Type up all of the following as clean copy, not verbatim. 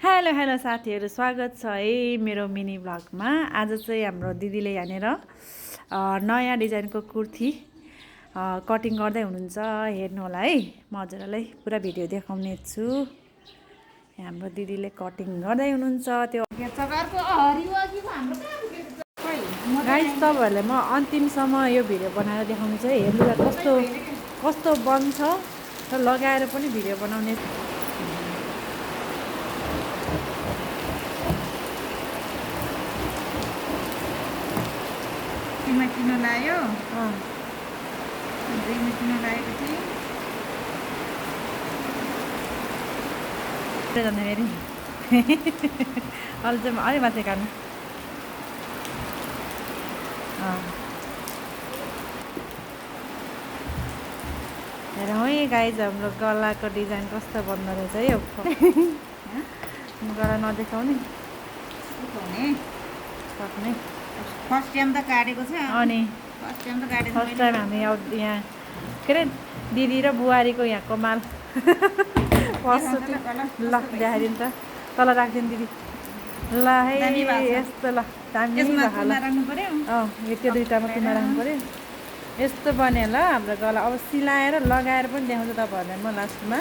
Hello hello साथीहरू, स्वागत छ है मेरो मिनी ब्लगमा। आज चाहिँ हाम्रो दिदीले यहाँनिर नयाँ डिजाइनको कुर्ती कटिङ गर्दै हुनुहुन्छ। हेर्नु होला है, म हजुरलाई पुरा भिडियो देखाउने छु। हाम्रो दिदीले कटिङ गर्दै हुनुहुन्छ। त्यो गाइस, तपाईँहरूलाई म अन्तिमसम्म यो भिडियो बनाएर देखाउने छु। हेर्नु कस्तो कस्तो बन्छ र लगाएर पनि भिडियो बनाउने। किन लायो किन लाएपछि फेरि अलि चाहिँ अलि माथि काट्नु। हेरौँ है गाइज, हाम्रो गलाको डिजाइन कस्तो बन्दो रहेछ है। यो गला नदेखाउने सक्ने। फर्स्ट टाइम त काटेको छ। अनि फर्स्ट टाइम हामी यहाँ के अरे दिदी र बुहारीको यहाँको माल पर्सुटी। ल देखाइदिनु त, तल राखिदिनु दिदी। ल है यस्तो, ल दामी राख्नु पर्यो। त्यो दुइटामा किन राख्नु पर्यो। यस्तो बन्यो ल हाम्रो गला। अब सिलाएर लगाएर पनि देखाउँछु तपाईँहरूलाई म लास्टमा।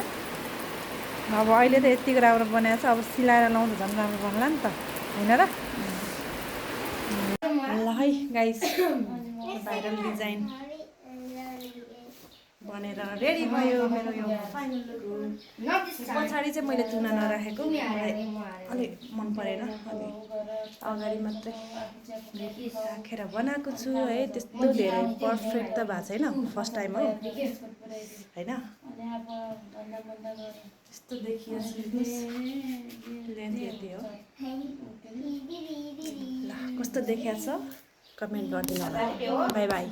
अब अहिले त यतिको राम्रो बनाएको छ, अब सिलाएर लाउँदा झन् राम्रो बन्ला नि त, होइन र? ल है गाइस, भाइरल डिजाइन बनेर रेडी भयो मेरो यो फाइनल लुक। पछाडि चाहिँ मैले तुना नराखेको, मलाई अलिक मन परेन, अलि अगाडि मात्रै राखेर बनाएको छु है। त्यस्तो धेरै पर्फेक्ट त भएको छैन, फर्स्ट टाइम हो होइन। यस्तो देखियो लेन्थ यति हो। ल कस्तो देखिएको छ कमेन्ट गरिदिनु होला। By by.